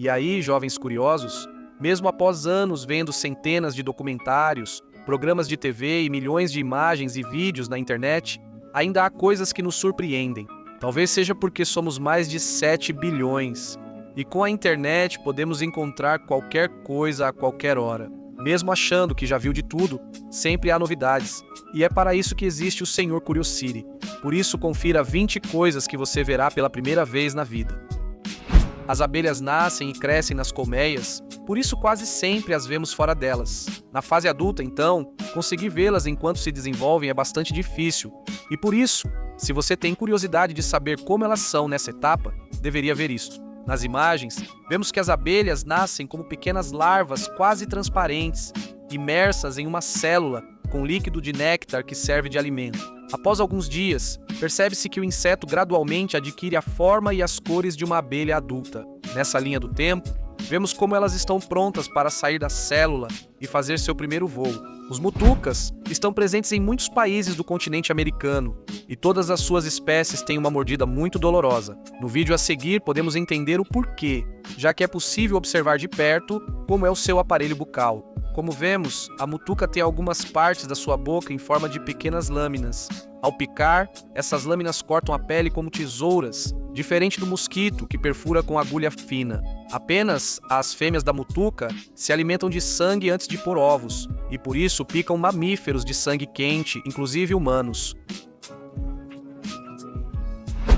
E aí, jovens curiosos, mesmo após anos vendo centenas de documentários, programas de TV e milhões de imagens e vídeos na internet, ainda há coisas que nos surpreendem. Talvez seja porque somos mais de 7 bilhões. E com a internet podemos encontrar qualquer coisa a qualquer hora. Mesmo achando que já viu de tudo, sempre há novidades. E é para isso que existe o Senhor Curiosity. Por isso, confira 20 coisas que você verá pela primeira vez na vida. As abelhas nascem e crescem nas colmeias, por isso quase sempre as vemos fora delas. Na fase adulta, então, conseguir vê-las enquanto se desenvolvem é bastante difícil. E por isso, se você tem curiosidade de saber como elas são nessa etapa, deveria ver isso. Nas imagens, vemos que as abelhas nascem como pequenas larvas quase transparentes, imersas em uma célula com líquido de néctar que serve de alimento. Após alguns dias, percebe-se que o inseto gradualmente adquire a forma e as cores de uma abelha adulta. Nessa linha do tempo, vemos como elas estão prontas para sair da célula e fazer seu primeiro voo. Os mutucas estão presentes em muitos países do continente americano e todas as suas espécies têm uma mordida muito dolorosa. No vídeo a seguir podemos entender o porquê, já que é possível observar de perto como é o seu aparelho bucal. Como vemos, a mutuca tem algumas partes da sua boca em forma de pequenas lâminas. Ao picar, essas lâminas cortam a pele como tesouras, diferente do mosquito, que perfura com agulha fina. Apenas as fêmeas da mutuca se alimentam de sangue antes de pôr ovos, e por isso picam mamíferos de sangue quente, inclusive humanos.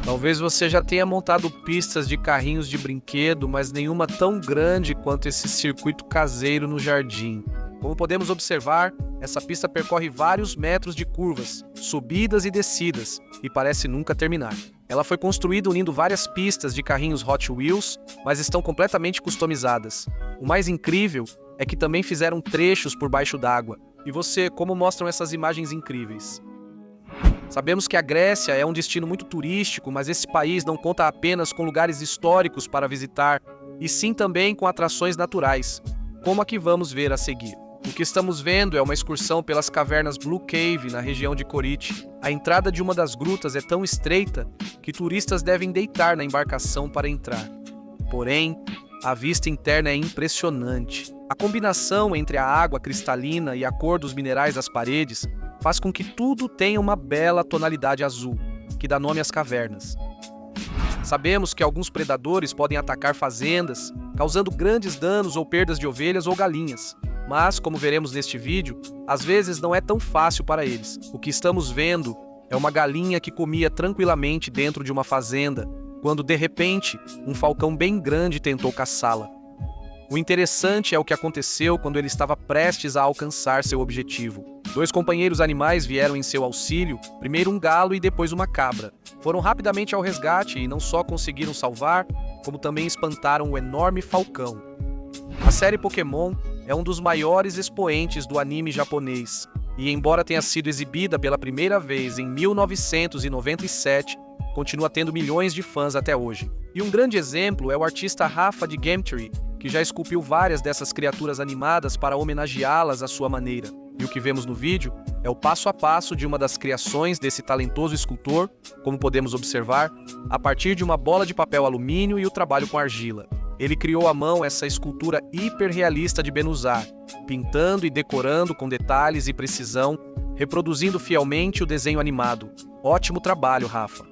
Talvez você já tenha montado pistas de carrinhos de brinquedo, mas nenhuma tão grande quanto esse circuito caseiro no jardim. Como podemos observar, essa pista percorre vários metros de curvas, subidas e descidas, e parece nunca terminar. Ela foi construída unindo várias pistas de carrinhos Hot Wheels, mas estão completamente customizadas. O mais incrível é que também fizeram trechos por baixo d'água. E você, como mostram essas imagens incríveis? Sabemos que a Grécia é um destino muito turístico, mas esse país não conta apenas com lugares históricos para visitar, e sim também com atrações naturais, como a que vamos ver a seguir. O que estamos vendo é uma excursão pelas cavernas Blue Cave, na região de Corite. A entrada de uma das grutas é tão estreita que turistas devem deitar na embarcação para entrar. Porém, a vista interna é impressionante. A combinação entre a água cristalina e a cor dos minerais das paredes faz com que tudo tenha uma bela tonalidade azul, que dá nome às cavernas. Sabemos que alguns predadores podem atacar fazendas, causando grandes danos ou perdas de ovelhas ou galinhas. Mas, como veremos neste vídeo, às vezes não é tão fácil para eles. O que estamos vendo é uma galinha que comia tranquilamente dentro de uma fazenda, quando de repente um falcão bem grande tentou caçá-la. O interessante é o que aconteceu quando ele estava prestes a alcançar seu objetivo. 2 companheiros animais vieram em seu auxílio, primeiro um galo e depois uma cabra. Foram rapidamente ao resgate e não só conseguiram salvar, como também espantaram o enorme falcão. A série Pokémon é um dos maiores expoentes do anime japonês, e embora tenha sido exibida pela primeira vez em 1997, continua tendo milhões de fãs até hoje. E um grande exemplo é o artista Rafa de Gametree, que já esculpiu várias dessas criaturas animadas para homenageá-las à sua maneira. E o que vemos no vídeo é o passo a passo de uma das criações desse talentoso escultor, como podemos observar, a partir de uma bola de papel alumínio e o trabalho com argila. Ele criou à mão essa escultura hiperrealista de Benuzar, pintando e decorando com detalhes e precisão, reproduzindo fielmente o desenho animado. Ótimo trabalho, Rafa!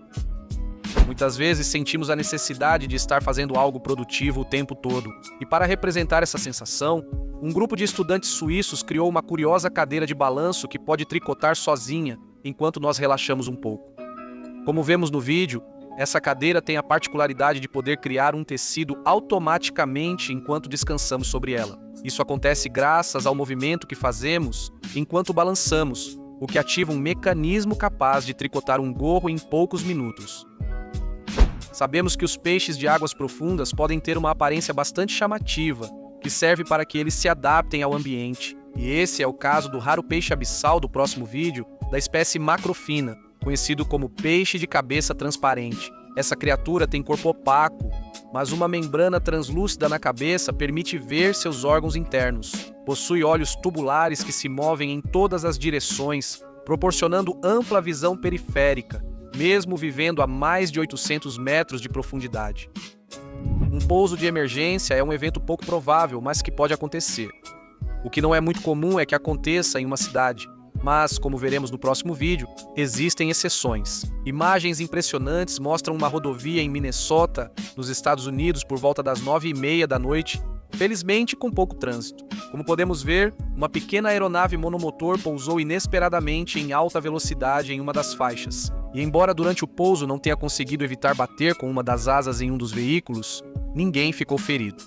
Muitas vezes sentimos a necessidade de estar fazendo algo produtivo o tempo todo. E para representar essa sensação, um grupo de estudantes suíços criou uma curiosa cadeira de balanço que pode tricotar sozinha, enquanto nós relaxamos um pouco. Como vemos no vídeo, essa cadeira tem a particularidade de poder criar um tecido automaticamente enquanto descansamos sobre ela. Isso acontece graças ao movimento que fazemos enquanto balançamos, o que ativa um mecanismo capaz de tricotar um gorro em poucos minutos. Sabemos que os peixes de águas profundas podem ter uma aparência bastante chamativa, que serve para que eles se adaptem ao ambiente. E esse é o caso do raro peixe abissal do próximo vídeo, da espécie macrofina, conhecido como peixe de cabeça transparente. Essa criatura tem corpo opaco, mas uma membrana translúcida na cabeça permite ver seus órgãos internos. Possui olhos tubulares que se movem em todas as direções, proporcionando ampla visão periférica, mesmo vivendo a mais de 800 metros de profundidade. Um Um pouso de emergência é um evento pouco provável, mas que pode acontecer. O que não é muito comum é que aconteça em uma cidade, mas, como veremos no próximo vídeo, existem exceções. Imagens impressionantes mostram uma rodovia em Minnesota, nos Estados Unidos, por volta das 9h30 da noite, felizmente com pouco trânsito. Como podemos ver, uma pequena aeronave monomotor pousou inesperadamente em alta velocidade em uma das faixas. E embora durante o pouso não tenha conseguido evitar bater com uma das asas em um dos veículos, ninguém ficou ferido.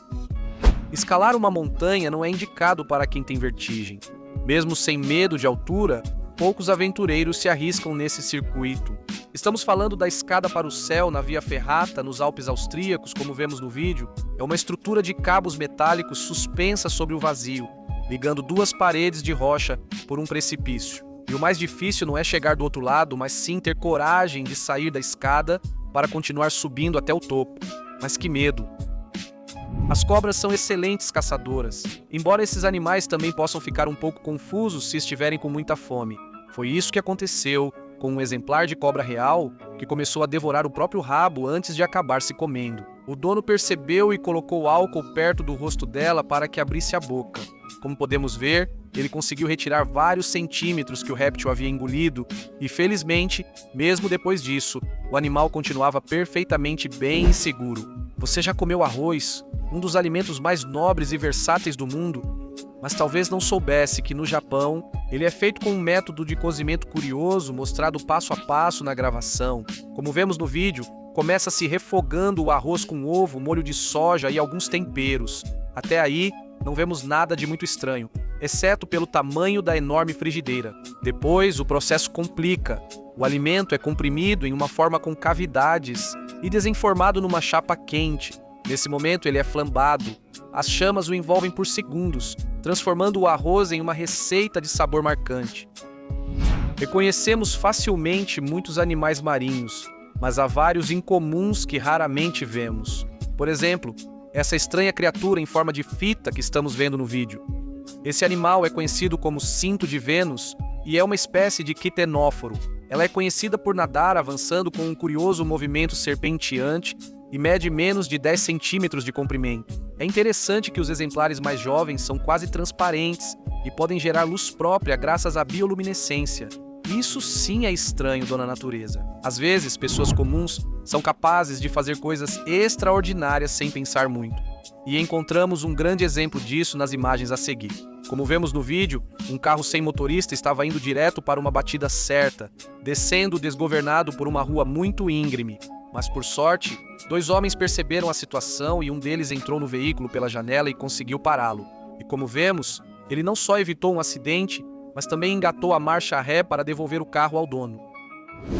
Escalar uma montanha não é indicado para quem tem vertigem. Mesmo sem medo de altura, poucos aventureiros se arriscam nesse circuito. Estamos falando da escada para o céu na Via Ferrata, nos Alpes austríacos, como vemos no vídeo. É uma estrutura de cabos metálicos suspensa sobre o vazio, ligando duas paredes de rocha por um precipício. E o mais difícil não é chegar do outro lado, mas sim ter coragem de sair da escada para continuar subindo até o topo. Mas que medo! As cobras são excelentes caçadoras, embora esses animais também possam ficar um pouco confusos se estiverem com muita fome. Foi isso que aconteceu com um exemplar de cobra real que começou a devorar o próprio rabo antes de acabar se comendo. O dono percebeu e colocou álcool perto do rosto dela para que abrisse a boca. Como podemos ver, ele conseguiu retirar vários centímetros que o réptil havia engolido e, felizmente, mesmo depois disso, o animal continuava perfeitamente bem e seguro. Você já comeu arroz? Um dos alimentos mais nobres e versáteis do mundo? Mas talvez não soubesse que no Japão ele é feito com um método de cozimento curioso mostrado passo a passo na gravação. Como vemos no vídeo, começa-se refogando o arroz com ovo, molho de soja e alguns temperos. Até aí, não vemos nada de muito estranho, exceto pelo tamanho da enorme frigideira. Depois, o processo complica. O alimento é comprimido em uma forma com cavidades e desenformado numa chapa quente. Nesse momento, ele é flambado. As chamas o envolvem por segundos, transformando o arroz em uma receita de sabor marcante. Reconhecemos facilmente muitos animais marinhos, mas há vários incomuns que raramente vemos. Por exemplo, essa estranha criatura em forma de fita que estamos vendo no vídeo. Esse animal é conhecido como cinto de Vênus e é uma espécie de quitenóforo. Ela é conhecida por nadar avançando com um curioso movimento serpenteante e mede menos de 10 centímetros de comprimento. É interessante que os exemplares mais jovens são quase transparentes e podem gerar luz própria graças à bioluminescência. Isso sim é estranho, dona natureza. Às vezes, pessoas comuns são capazes de fazer coisas extraordinárias sem pensar muito. E encontramos um grande exemplo disso nas imagens a seguir. Como vemos no vídeo, um carro sem motorista estava indo direto para uma batida certa, descendo desgovernado por uma rua muito íngreme. Mas por sorte, dois homens perceberam a situação e um deles entrou no veículo pela janela e conseguiu pará-lo. E como vemos, ele não só evitou um acidente, mas também engatou a marcha ré para devolver o carro ao dono.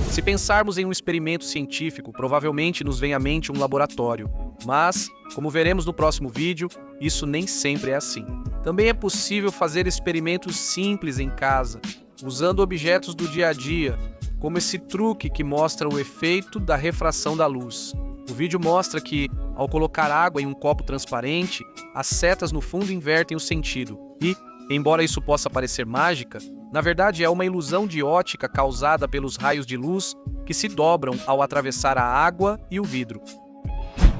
Se pensarmos em um experimento científico, provavelmente nos vem à mente um laboratório. Mas, como veremos no próximo vídeo, isso nem sempre é assim. Também é possível fazer experimentos simples em casa, usando objetos do dia a dia, como esse truque que mostra o efeito da refração da luz. O vídeo mostra que, ao colocar água em um copo transparente, as setas no fundo invertem o sentido e, embora isso possa parecer mágica, na verdade é uma ilusão de ótica causada pelos raios de luz que se dobram ao atravessar a água e o vidro.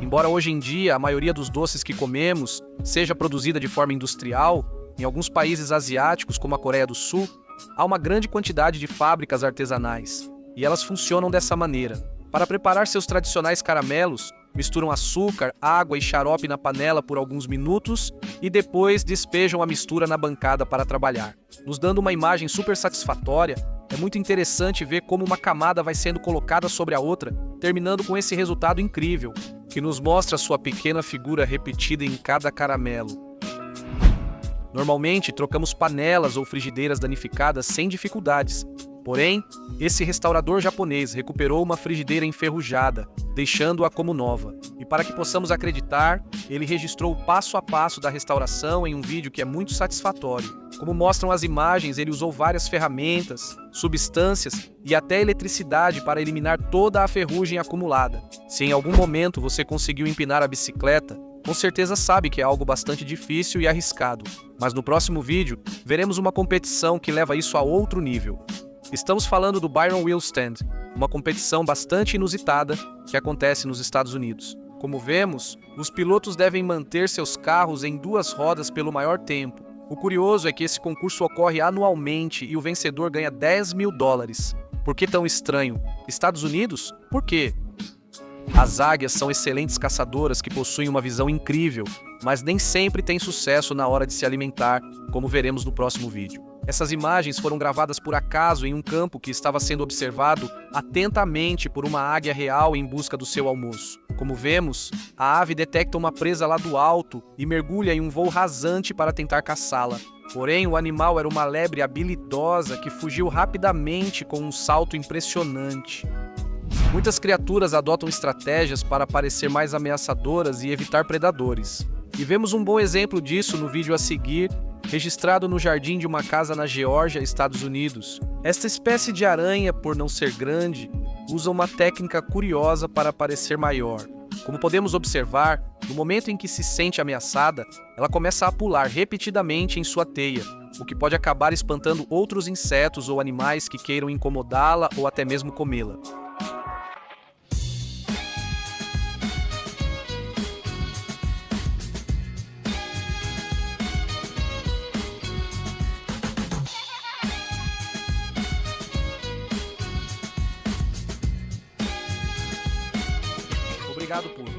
Embora hoje em dia a maioria dos doces que comemos seja produzida de forma industrial, em alguns países asiáticos como a Coreia do Sul, há uma grande quantidade de fábricas artesanais, e elas funcionam dessa maneira. Para preparar seus tradicionais caramelos, misturam açúcar, água e xarope na panela por alguns minutos e depois despejam a mistura na bancada para trabalhar. Nos dando uma imagem super satisfatória, é muito interessante ver como uma camada vai sendo colocada sobre a outra, terminando com esse resultado incrível, que nos mostra sua pequena figura repetida em cada caramelo. Normalmente, trocamos panelas ou frigideiras danificadas sem dificuldades. Porém, esse restaurador japonês recuperou uma frigideira enferrujada, deixando-a como nova. E para que possamos acreditar, ele registrou o passo a passo da restauração em um vídeo que é muito satisfatório. Como mostram as imagens, ele usou várias ferramentas, substâncias e até eletricidade para eliminar toda a ferrugem acumulada. Se em algum momento você conseguiu empinar a bicicleta, com certeza sabe que é algo bastante difícil e arriscado. Mas no próximo vídeo, veremos uma competição que leva isso a outro nível. Estamos falando do Byron Wheel Stand, uma competição bastante inusitada que acontece nos Estados Unidos. Como vemos, os pilotos devem manter seus carros em duas rodas pelo maior tempo. O curioso é que esse concurso ocorre anualmente e o vencedor ganha $10.000. Por que tão estranho? Estados Unidos? Por quê? As águias são excelentes caçadoras que possuem uma visão incrível, mas nem sempre têm sucesso na hora de se alimentar, como veremos no próximo vídeo. Essas imagens foram gravadas por acaso em um campo que estava sendo observado atentamente por uma águia real em busca do seu almoço. Como vemos, a ave detecta uma presa lá do alto e mergulha em um voo rasante para tentar caçá-la. Porém, o animal era uma lebre habilidosa que fugiu rapidamente com um salto impressionante. Muitas criaturas adotam estratégias para parecer mais ameaçadoras e evitar predadores. E vemos um bom exemplo disso no vídeo a seguir, registrado no jardim de uma casa na Geórgia, Estados Unidos. Esta espécie de aranha, por não ser grande, usa uma técnica curiosa para parecer maior. Como podemos observar, no momento em que se sente ameaçada, ela começa a pular repetidamente em sua teia, o que pode acabar espantando outros insetos ou animais que queiram incomodá-la ou até mesmo comê-la. Obrigado por